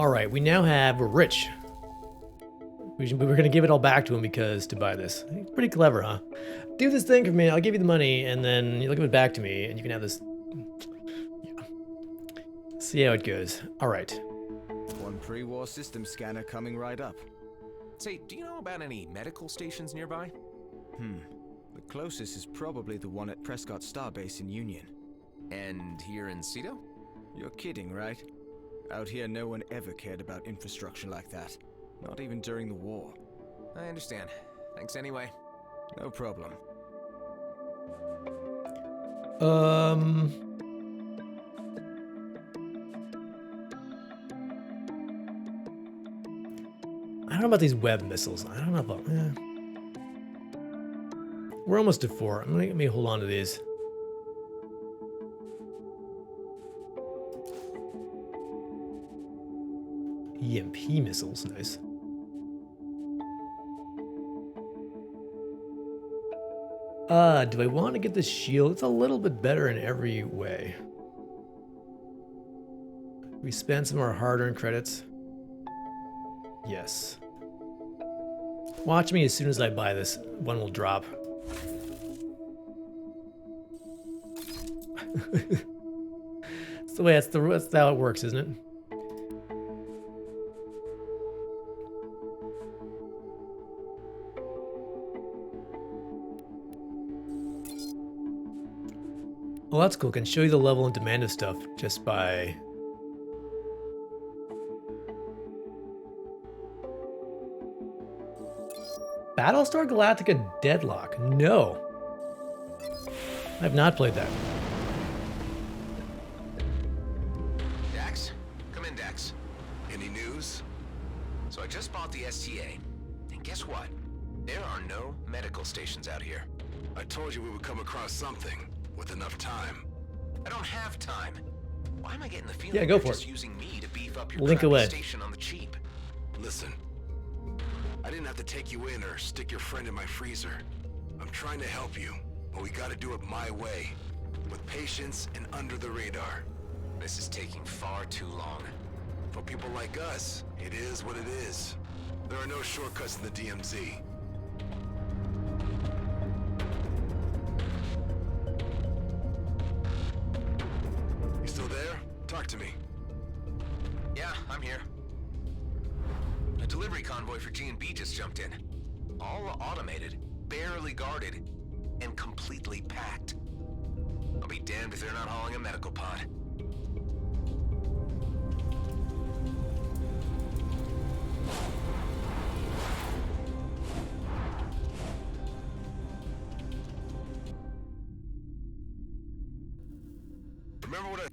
Alright, we're rich. We were gonna give it all back to him because to buy this. Pretty clever, huh? Do this thing for me, I'll give you the money, and then you'll give it back to me, and you can have this. Yeah. See how it goes. Alright. One pre-war system scanner coming right up. Say, do you know about any medical stations nearby? The closest is probably the one at Prescott Starbase in Union. And here in Cedo? You're kidding, right? Out here, no one ever cared about infrastructure like that. Not even during the war. I understand. Thanks anyway. No problem. I don't know about these web missiles. I don't know about. We're almost to 4. Let me hold on to these. EMP missiles, nice. Do I want to get this shield? It's a little bit better in every way. We spend some of our hard-earned credits. Yes. Watch me as soon as I buy this. One will drop. That's the way. That's how it works, isn't it? Well, that's cool. Can show you the level and demand of stuff just by. Battlestar Galactica Deadlock. No. I have not played that. Dax? Come in, Dax. Any news? So I just bought the STA. And guess what? There are no medical stations out here. I told you we would come across something with enough time. I don't have time. Why am I getting the feeling Yeah, go you're for just it. using me to beef up your Link crappy away. station on the cheap? Listen, I didn't have to take you in or stick your friend in my freezer. I'm trying to help you, but we gotta do it my way. With patience and under the radar. This is taking far too long. For people like us, it is what it is. There are no shortcuts in the DMZ. You still there? Talk to me. Yeah, I'm here. A delivery convoy for G&B just jumped in. All automated, barely guarded, and completely packed. I'll be damned if they're not hauling a medical pod. Remember what I...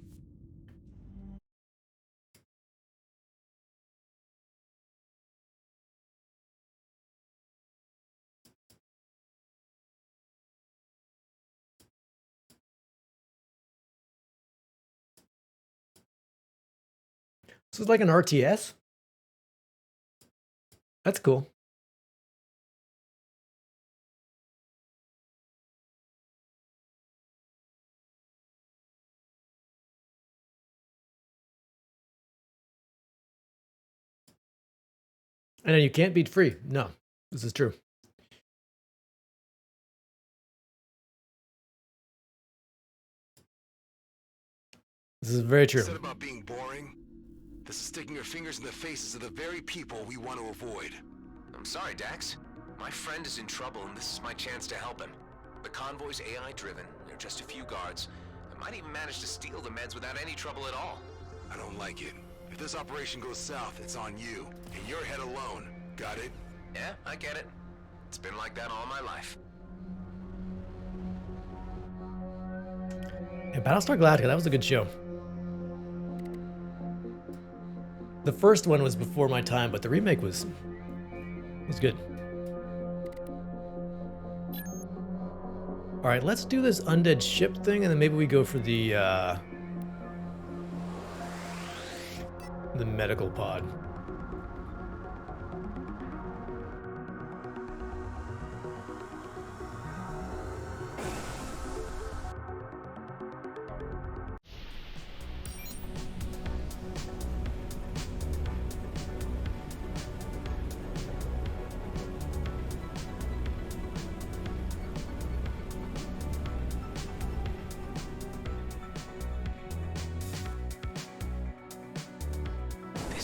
So it's like an RTS? That's cool. I know you can't beat free. No, this is true. This is very true. said about being boring? This is sticking your fingers in the faces of the very people we want to avoid. I'm sorry, Dax. My friend is in trouble and this is my chance to help him. The convoy's AI-driven. There are just a few guards. I might even manage to steal the meds without any trouble at all. I don't like it. If this operation goes south, it's on you, and your head alone. Got it? Yeah, I get it. It's been like that all my life. Yeah, Battlestar Galactica, that was a good show. The first one was before my time, but the remake was good. All right, let's do this undead ship thing, and then maybe we go for the medical pod.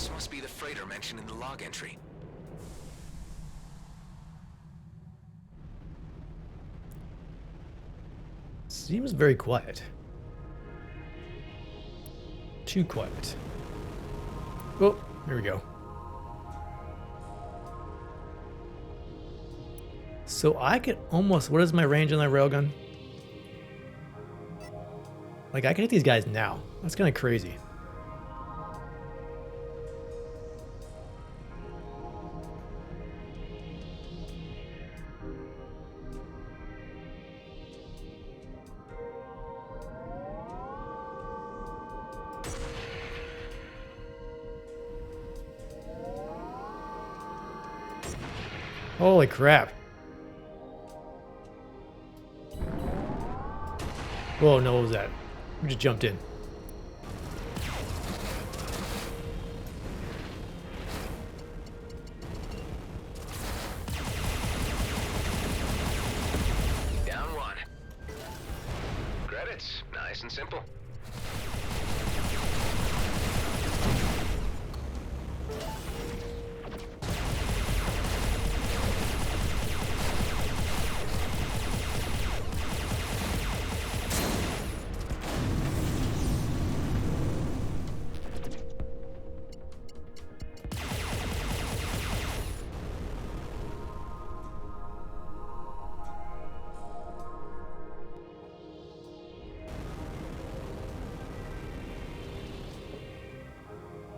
This must be the freighter mentioned in the log entry. Seems very quiet. Too quiet. Oh, here we go. So I could almost... What is my range on that railgun? Like, I can hit these guys now. That's kind of crazy. Holy crap. Whoa, no, what was that? We just jumped in. Down one. Credits, nice and simple.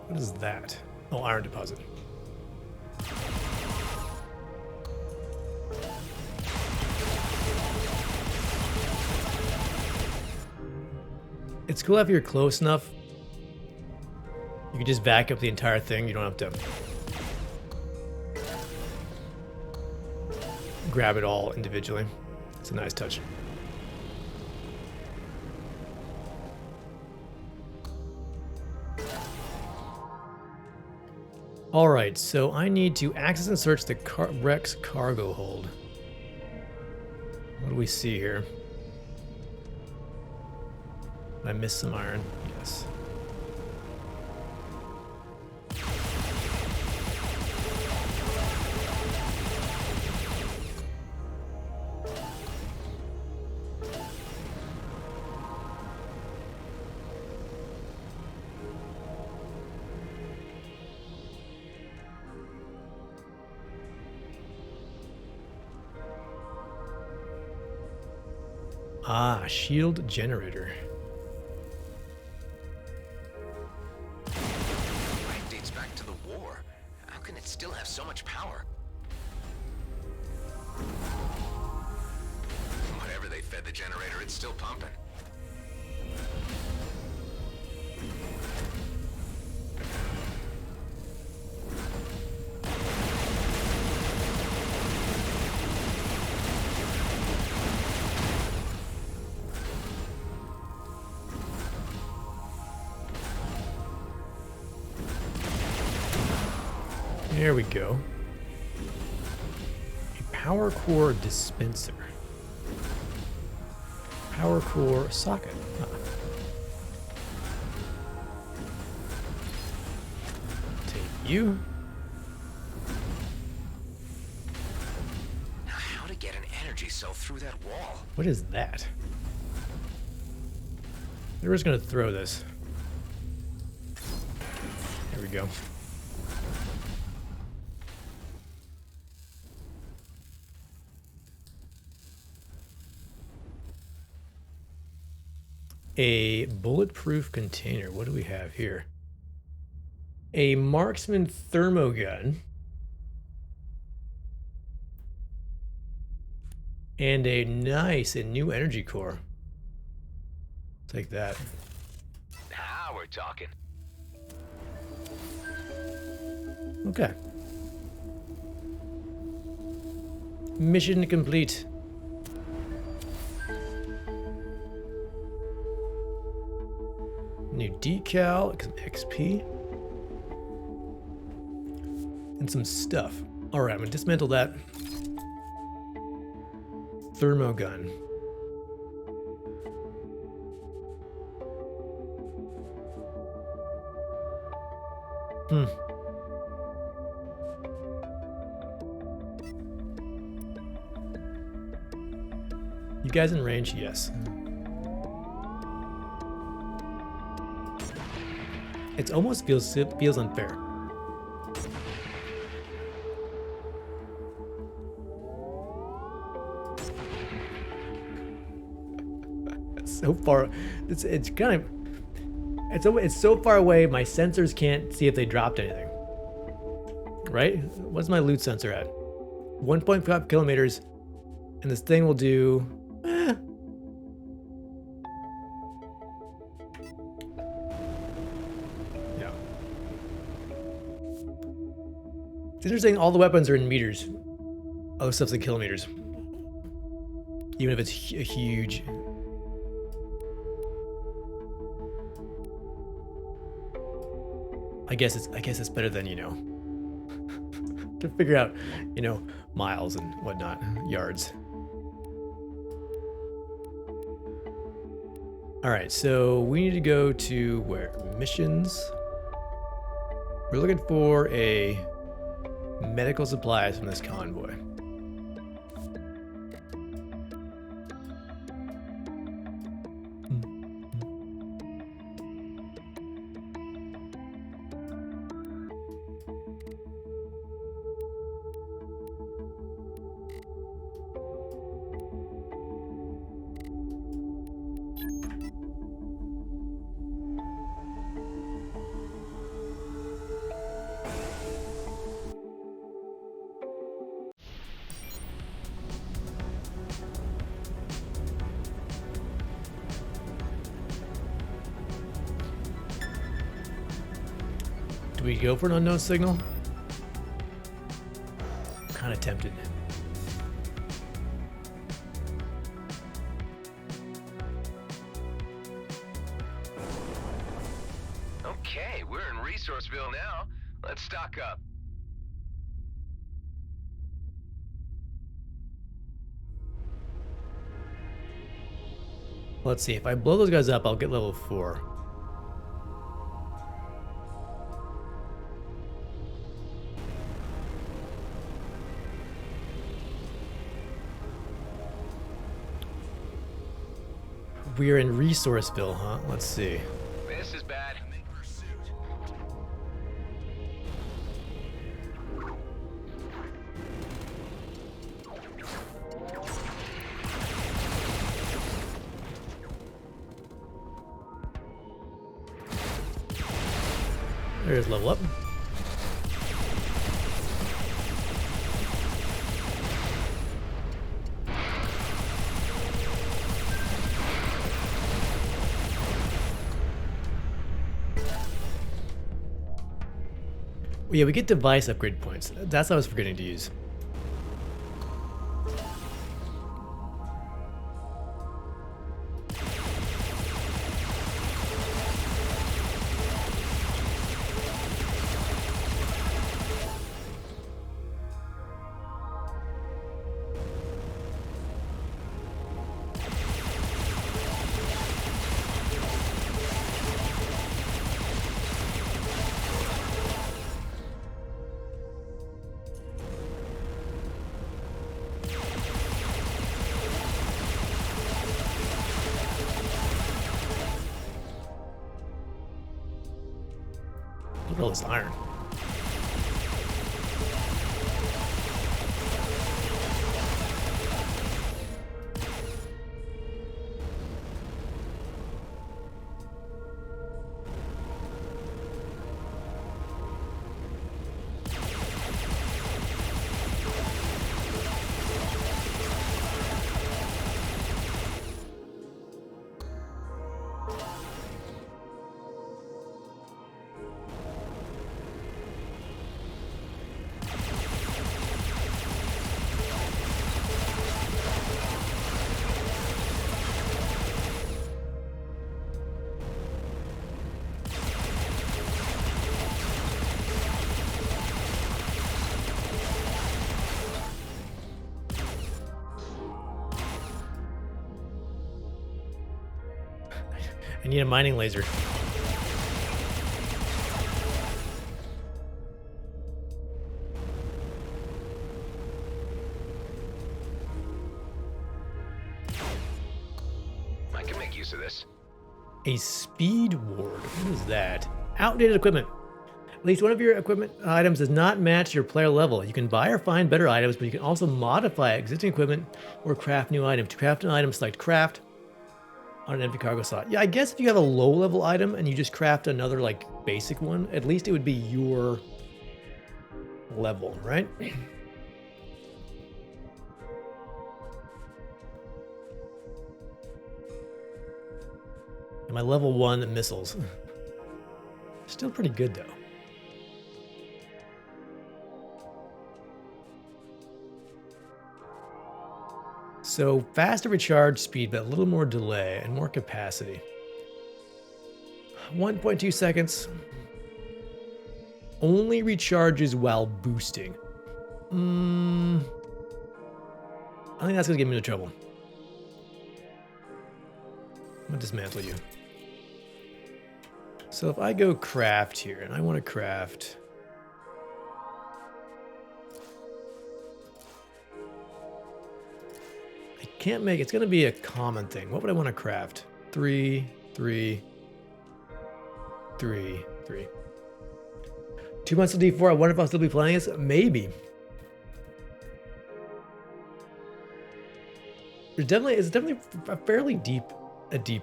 What is that? Oh, iron deposit. It's cool if you're close enough. You can just back up the entire thing. You don't have to grab it all individually. It's a nice touch. All right, so I need to access and search the Rex cargo hold. What do we see here? Did I miss some iron? Yes. Ah, shield generator. It dates back to the war. How can it still have so much power? Whatever they fed the generator, it's still pumping. There we go. A power core dispenser. Power core socket. Huh. Take you. Now, how to get an energy cell through that wall? What is that? We're just gonna throw this. There we go. A bulletproof container. What do we have here? A marksman thermogun. And a nice and new energy core. Take that. Now we're talking. Okay. Mission complete. New decal, some XP, and some stuff. All right, I'm gonna dismantle that thermogun. Hmm. You guys in range? Yes. It almost feels unfair. It's so far. It's kind of. It's so far away. My sensors can't see if they dropped anything. Right? What's my loot sensor at? 1.5 kilometers, and this thing will do. Yeah. It's interesting. All the weapons are in meters. Other stuff's in kilometers. Even if it's a huge. I guess it's better than, you know, to figure out, you know, miles and whatnot, yards. All right, so we need to go to where? Missions. We're looking for a medical supplies from this convoy. Do we go for an unknown signal? I'm kind of tempted. Okay, we're in Resourceville now. Let's stock up. Let's see, if I blow those guys up, I'll get level 4. We're in Resourceville, huh? Let's see. This is bad. There's level up. Yeah, we get device upgrade points. That's what I was forgetting to use. Look at all this iron. I need a mining laser. make use of this. A speed ward. What is that? Outdated equipment. At least one of your equipment items does not match your player level. You can buy or find better items, but you can also modify existing equipment or craft new items. To craft an item, select craft on an empty cargo slot. Yeah, I guess if you have a low level item and you just craft another like basic one, at least it would be your level, right? And my level 1 missiles. Still pretty good though. So faster recharge speed, but a little more delay and more capacity. 1.2 seconds. Only recharges while boosting. I think that's gonna get me into trouble. I'm gonna dismantle you. So if I go craft here, and I want to craft... I can't make... It's going to be a common thing. What would I want to craft? 3, 3, 3, 3. 2 months of D4. I wonder if I'll still be playing this. Maybe. It's definitely a fairly deep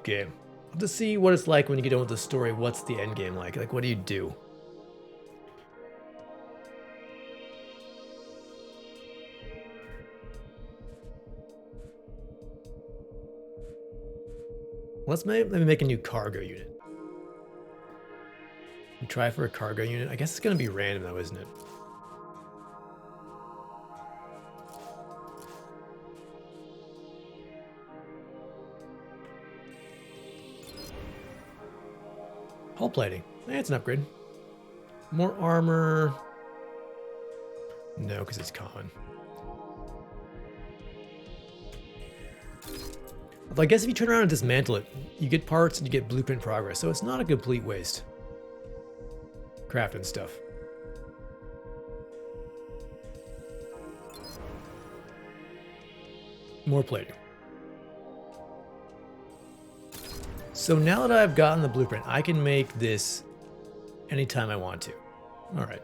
game. I'll just see what it's like when you get on with the story. What's the end game like? Like, what do you do? Let's maybe make a new cargo unit. And try for a cargo unit. I guess it's gonna be random though, isn't it? Hull plating. It's an upgrade. More armor. No, because it's common. Although I guess if you turn around and dismantle it, you get parts and you get blueprint progress, so it's not a complete waste. Crafting stuff. More plating. So now that I've gotten the blueprint, I can make this anytime I want to. All right.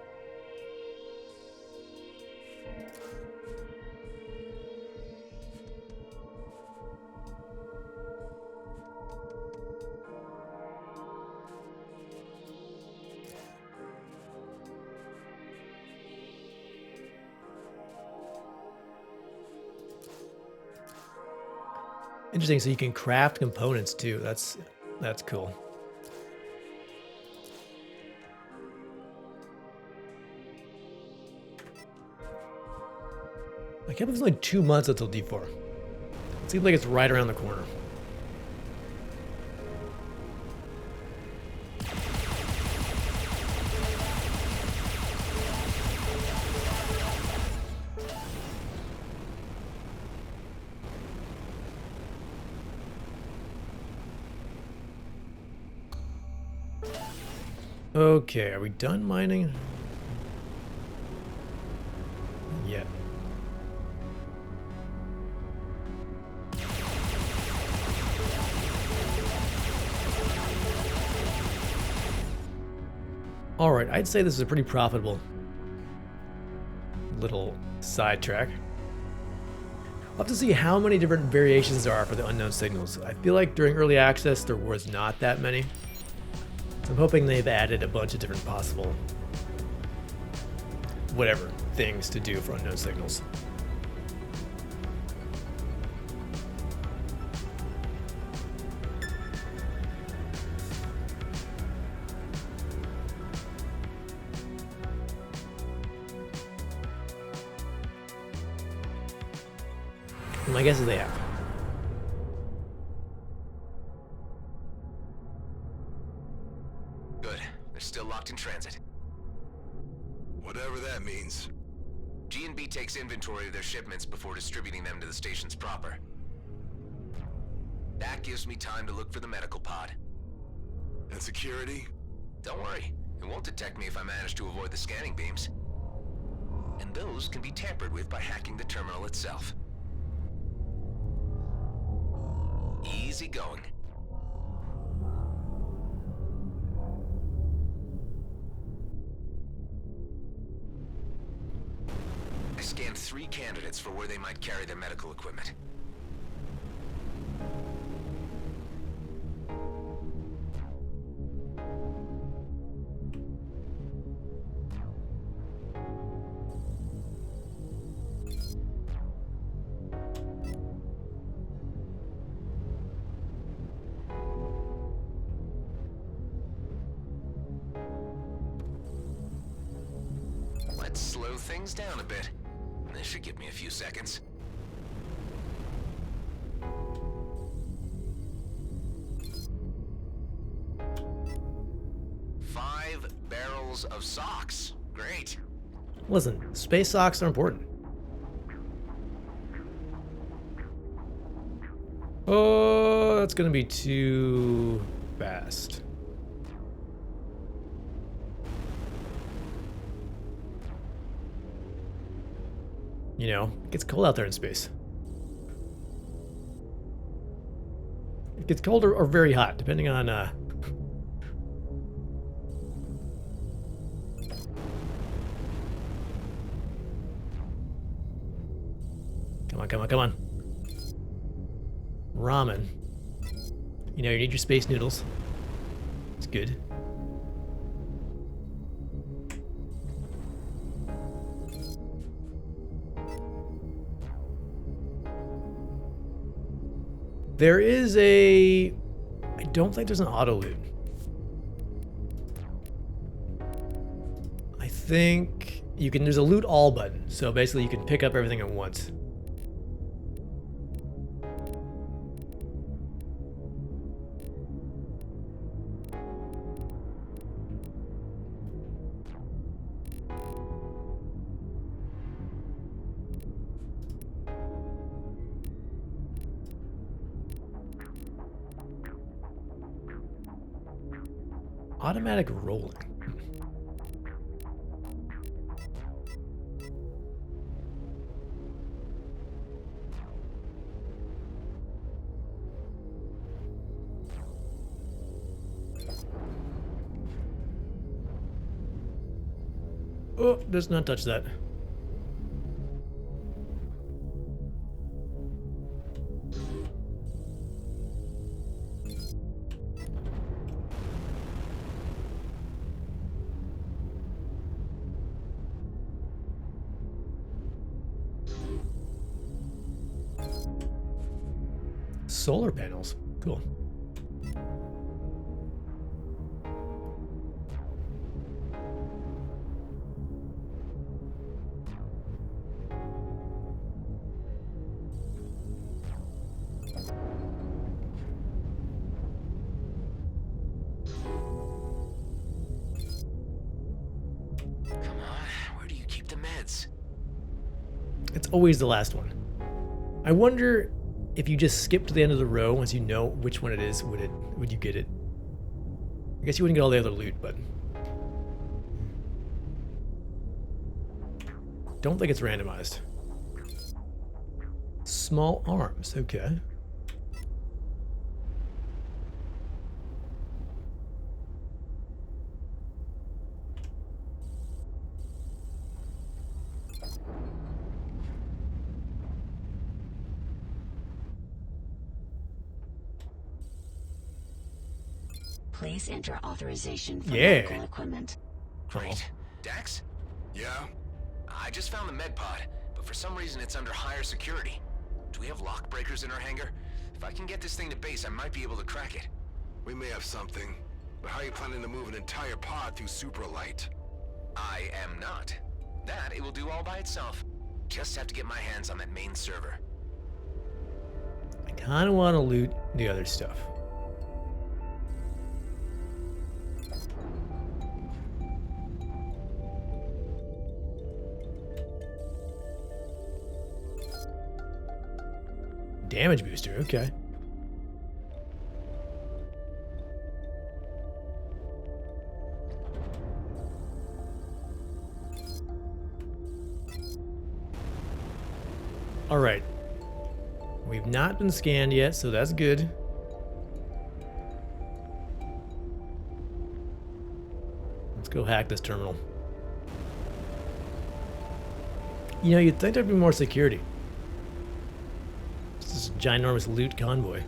Interesting, so you can craft components too. That's cool. I can't believe it's only 2 months until D4. It seems like it's right around the corner. Okay, are we done mining? Yet. All right, I'd say this is a pretty profitable little sidetrack. We'll have to see how many different variations there are for the unknown signals. I feel like during early access there was not that many. I'm hoping they've added a bunch of different possible whatever things to do for unknown signals. And my guess is they have. Still locked in transit. Whatever that means. G&B takes inventory of their shipments before distributing them to the stations proper. That gives me time to look for the medical pod. And security? Don't worry, it won't detect me if I manage to avoid the scanning beams. And those can be tampered with by hacking the terminal itself. Easy going. 3 candidates for where they might carry their medical equipment. Let's slow things down a bit. This should give me a few seconds. Five barrels of socks. Great. Listen, space socks are important. Oh, that's gonna be too fast. You know, it gets cold out there in space. It gets cold or very hot, depending on, Come on, come on, come on. Ramen. You know, you need your space noodles. It's good. There is a... I don't think there's an auto loot. I think you can... There's a loot all button. So basically you can pick up everything at once. Automatic rolling. Oh, does not touch that. Solar panels. Cool. Come on, where do you keep the meds? It's always the last one. I wonder if you just skip to the end of the row once you know which one it is, would you get it? I guess you wouldn't get all the other loot, but don't think it's randomized. Small arms, okay. Please enter authorization for Yeah. medical equipment. Great. Dax? Yeah? I just found the med pod, but for some reason it's under higher security. Do we have lock breakers in our hangar? If I can get this thing to base, I might be able to crack it. We may have something. But how are you planning to move an entire pod through supralight? I am not. That it will do all by itself. Just have to get my hands on that main server. I kind of want to loot the other stuff. Damage booster, okay. All right. We've not been scanned yet, so that's good. Let's go hack this terminal. You know, you'd think there'd be more security. It's this ginormous loot convoy.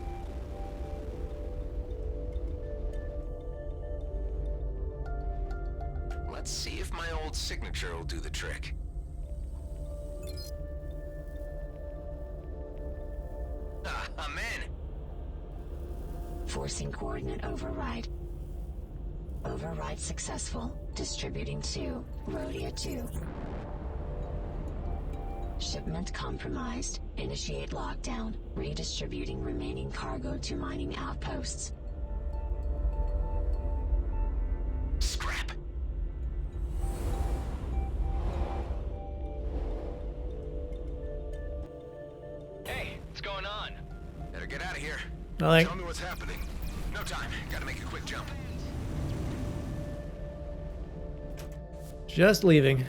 Let's see if my old signature will do the trick. Ah, I'm in. Forcing coordinate override. Override successful. Distributing to Rhodia 2. Shipment compromised. Initiate lockdown. Redistributing remaining cargo to mining outposts. Scrap. Hey, what's going on? Better get out of here. Nothing. Tell me what's happening. No time. Gotta make a quick jump. Just leaving.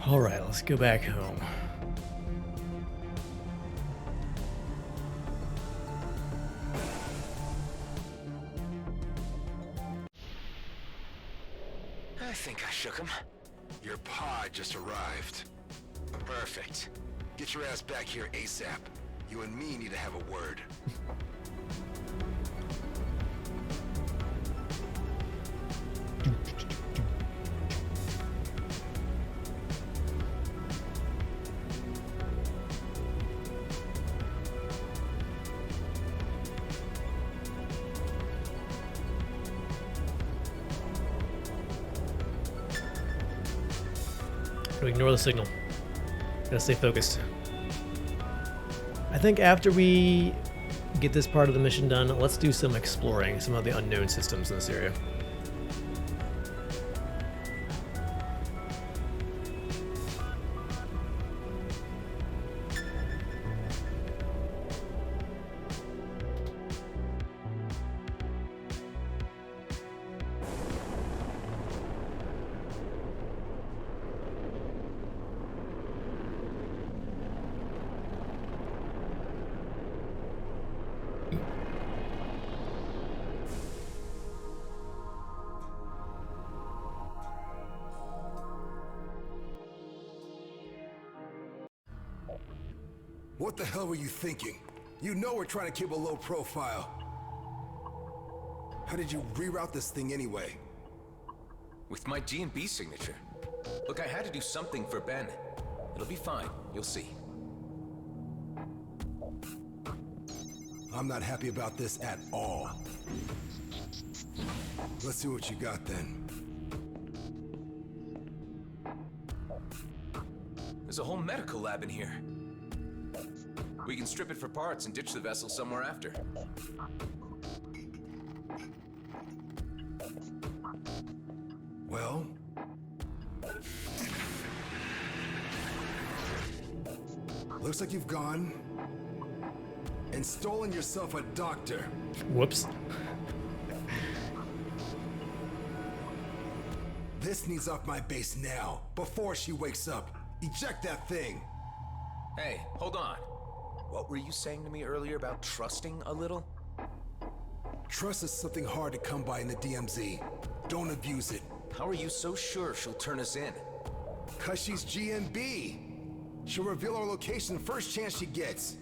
All right, let's go back home. I think I shook him. Your pod just arrived. Perfect. Get your ass back here ASAP. You and me need to have a word. Ignore the signal. Gotta stay focused. I think after we get this part of the mission done, let's do some exploring some of the unknown systems in this area. What the hell were you thinking? You know we're trying to keep a low profile. How did you reroute this thing anyway? With my G&B signature. Look, I had to do something for Ben. It'll be fine. You'll see. I'm not happy about this at all. Let's see what you got then. There's a whole medical lab in here. We can strip it for parts and ditch the vessel somewhere after. Well? Looks like you've gone and stolen yourself a doctor. Whoops. This needs off my base now, before she wakes up. Eject that thing. Hey, hold on. What were you saying to me earlier about trusting a little? Trust is something hard to come by in the DMZ. Don't abuse it. How are you so sure she'll turn us in? 'Cause she's GMB. She'll reveal our location the first chance she gets.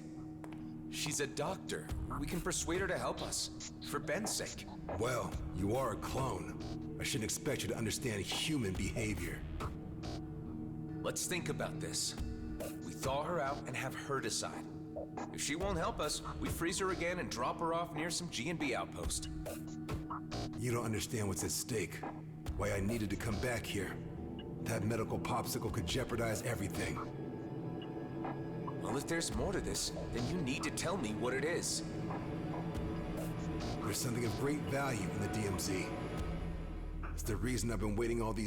She's a doctor. We can persuade her to help us. For Ben's sake. Well, you are a clone. I shouldn't expect you to understand human behavior. Let's think about this. We thaw her out and have her decide. If she won't help us, we freeze her again and drop her off near some G&B outpost. You don't understand what's at stake. Why I needed to come back here. That medical popsicle could jeopardize everything. Well, if there's more to this, then you need to tell me what it is. There's something of great value in the DMZ. It's the reason I've been waiting all these